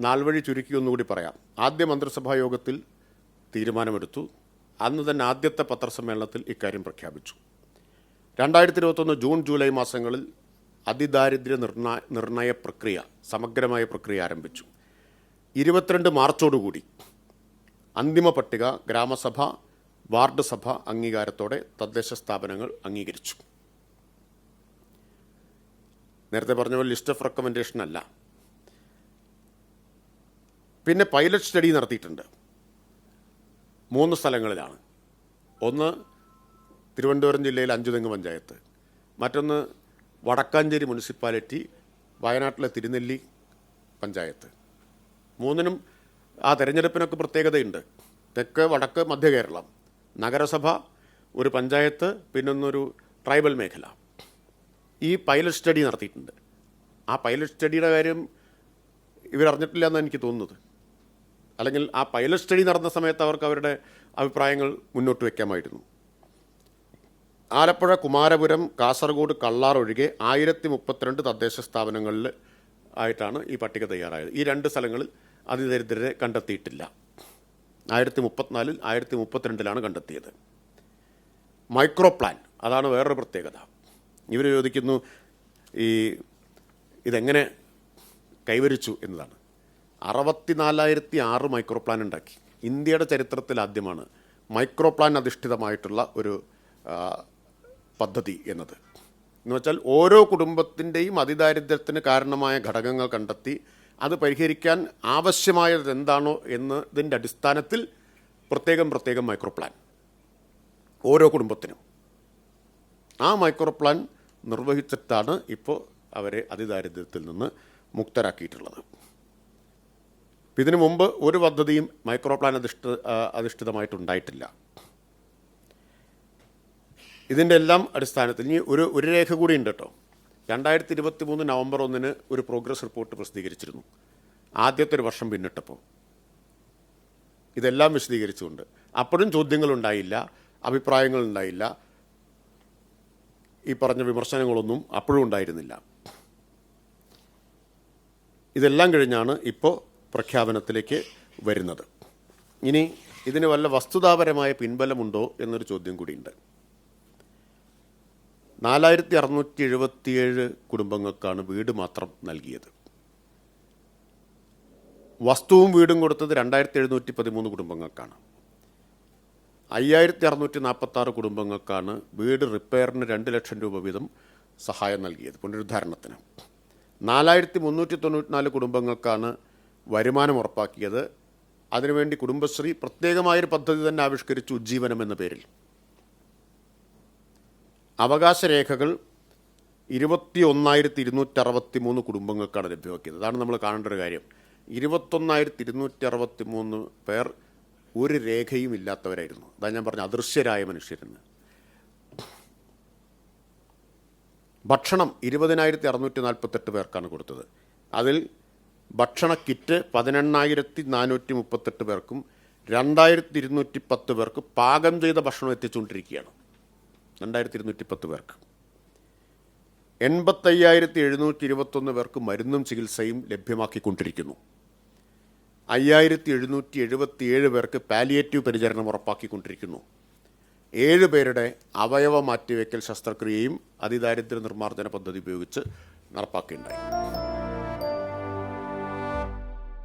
നാൾവഴി ചുരുക്കി ഒന്നുകൂടി പറയാം. ആദ്യ മന്ത്രിസഭാ യോഗത്തിൽ തീരുമാനമെടുത്തു. അന്ന് തന്നെ ആദ്യത്തെ പത്രസമ്മേളനത്തിൽ ഇക്കാര്യം പ്രഖ്യാപിച്ചു. 2021 ജൂൺ ജൂലൈ മാസങ്ങളിൽ അതിദാരിദ്ര്യ നിർണയ പ്രക്രിയ, സമഗ്രമായ പ്രക്രിയ ആരംഭിച്ചു. 22 മാർച്ചോടുകൂടി അന്തിമ പട്ടിക ഗ്രാമസഭ, വാർഡ് സഭ അംഗീകാരത്തോടെ തദ്ദേശ സ്ഥാപനങ്ങൾ അംഗീകരിച്ചു. നേരത്തെ പറഞ്ഞ പോലെ ലിസ്റ്റ് ഓഫ് റെക്കമെൻഡേഷൻ അല്ല. പിന്നെ പൈലറ്റ് സ്റ്റഡി നടത്തിയിട്ടുണ്ട് 3 സ്ഥലങ്ങളിലാണ്. ഒന്ന് തിരുവനന്തപുരം ജില്ലയിലെ അഞ്ചുതെങ്ങ് പഞ്ചായത്ത്, മറ്റൊന്ന് വടക്കാഞ്ചേരി മുനിസിപ്പാലിറ്റി, വയനാട്ടിലെ തിരുനെല്ലി പഞ്ചായത്ത്. മൂന്നിനും ആ തെരഞ്ഞെടുപ്പിനൊക്കെ പ്രത്യേകതയുണ്ട്. തെക്ക്, വടക്ക്, മധ്യ കേരളം, നഗരസഭ, ഒരു പഞ്ചായത്ത്, പിന്നൊന്നൊരു ട്രൈബൽ മേഖല. ഈ പൈലറ്റ് സ്റ്റഡി നടത്തിയിട്ടുണ്ട്. ആ പൈലറ്റ് സ്റ്റഡിയുടെ കാര്യം ഇവരറിഞ്ഞിട്ടില്ല എന്നാണ് എനിക്ക് തോന്നുന്നത്. അല്ലെങ്കിൽ ആ പൈലറ്റ് സ്റ്റഡി നടന്ന സമയത്ത് അവർക്ക് അവരുടെ അഭിപ്രായങ്ങൾ മുന്നോട്ട് വയ്ക്കാമായിരുന്നു. ആലപ്പുഴ, കുമാരപുരം, കാസർഗോഡ്, കള്ളാർ ഒഴികെ 1032 തദ്ദേശ സ്ഥാപനങ്ങളിൽ ആയിട്ടാണ് ഈ പട്ടിക തയ്യാറായത്. ഈ 2 സ്ഥലങ്ങളിൽ അതിദരിദ്രരെ കണ്ടെത്തിയിട്ടില്ല. 1034-ൽ 1032-ലാണ് കണ്ടെത്തിയത്. മൈക്രോ പ്ലാൻ, അതാണ് വേറൊരു പ്രത്യേകത. ഇവർ ചോദിക്കുന്നു ഇതെങ്ങനെ കൈവരിച്ചു എന്നതാണ്. 64,006 മൈക്രോ പ്ലാൻ ഉണ്ടാക്കി. ഇന്ത്യയുടെ ചരിത്രത്തിൽ ആദ്യമാണ് മൈക്രോ പ്ലാൻ അധിഷ്ഠിതമായിട്ടുള്ള ഒരു പദ്ധതി എന്നത്. എന്ന് വെച്ചാൽ ഓരോ കുടുംബത്തിൻ്റെയും അതിദാരിദ്ര്യത്തിന് കാരണമായ ഘടകങ്ങൾ കണ്ടെത്തി അത് പരിഹരിക്കാൻ ആവശ്യമായത് എന്താണോ എന്നതിൻ്റെ അടിസ്ഥാനത്തിൽ പ്രത്യേകം മൈക്രോ പ്ലാൻ ഓരോ കുടുംബത്തിനും. ആ മൈക്രോ പ്ലാൻ നിർവഹിച്ചിട്ടാണ് ഇപ്പോൾ അവരെ അതിദാരിദ്ര്യത്തിൽ നിന്ന് മുക്തരാക്കിയിട്ടുള്ളത്. ഇതിനു മുമ്പ് ഒരു പദ്ധതിയും മൈക്രോ പ്ലാൻ അധിഷ്ഠിതമായിട്ടുണ്ടായിട്ടില്ല. ഇതിൻ്റെ എല്ലാം അടിസ്ഥാനത്തിൽ ഇനി ഒരു രേഖ കൂടി ഉണ്ട് കേട്ടോ. 2023 നവംബർ 1-ന് ഒരു പ്രോഗ്രസ് റിപ്പോർട്ട് പ്രസിദ്ധീകരിച്ചിരുന്നു. ആദ്യത്തെ ഒരു വർഷം പിന്നിട്ടപ്പോൾ ഇതെല്ലാം വിശദീകരിച്ചുകൊണ്ട്. അപ്പോഴും ചോദ്യങ്ങളുണ്ടായില്ല, അഭിപ്രായങ്ങളുണ്ടായില്ല, ഈ പറഞ്ഞ വിമർശനങ്ങളൊന്നും അപ്പോഴും ഉണ്ടായിരുന്നില്ല. ഇതെല്ലാം കഴിഞ്ഞാണ് ഇപ്പോൾ പ്രഖ്യാപനത്തിലേക്ക് വരുന്നത്. ഇനി ഇതിന് വല്ല വസ്തുതാപരമായ പിൻബലമുണ്ടോ എന്നൊരു ചോദ്യം കൂടിയുണ്ട്. 4677 കുടുംബങ്ങൾക്കാണ് വീട് മാത്രം നൽകിയത്. വസ്തുവും വീടും കൊടുത്തത് 2713 കുടുംബങ്ങൾക്കാണ്. 5646 കുടുംബങ്ങൾക്കാണ് വീട് റിപ്പയറിന് 2 ലക്ഷം രൂപ വീതം സഹായം നൽകിയത്, പുനരുദ്ധാരണത്തിന്. 4394 കുടുംബങ്ങൾക്കാണ് വരുമാനം ഉറപ്പാക്കിയത്. അതിനുവേണ്ടി കുടുംബശ്രീ പ്രത്യേകമായൊരു പദ്ധതി തന്നെ ആവിഷ്കരിച്ചു, ഉജ്ജീവനം എന്ന പേരിൽ. അവകാശരേഖകൾ 21,263 കുടുംബങ്ങൾക്കാണ് ലഭ്യമാക്കിയത്. അതാണ് നമ്മൾ കാണേണ്ട ഒരു കാര്യം. 21,263 പേർ ഒരു രേഖയും ഇല്ലാത്തവരായിരുന്നു. അതാണ് ഞാൻ പറഞ്ഞ അദൃശ്യരായ മനുഷ്യരെന്ന്. ഭക്ഷണം 20,648 പേർക്കാണ് കൊടുത്തത്. അതിൽ ഭക്ഷണ കിറ്റ് 18,438 പേർക്കും 2,210 പേർക്ക് പാകം ചെയ്ത ഭക്ഷണം എത്തിച്ചുകൊണ്ടിരിക്കുകയാണ്. 2,210 പേർക്ക്. 85,721 പേർക്ക് മരുന്നും ചികിത്സയും ലഭ്യമാക്കിക്കൊണ്ടിരിക്കുന്നു. 5,777 പേർക്ക് പാലിയേറ്റീവ് പരിചരണം ഉറപ്പാക്കിക്കൊണ്ടിരിക്കുന്നു. 7 പേരുടെ അവയവ മാറ്റിവെക്കൽ ശസ്ത്രക്രിയയും അതിദാരിദ്ര്യ നിർമ്മാർജ്ജന പദ്ധതി ഉപയോഗിച്ച് നടപ്പാക്കുകയുണ്ടായി.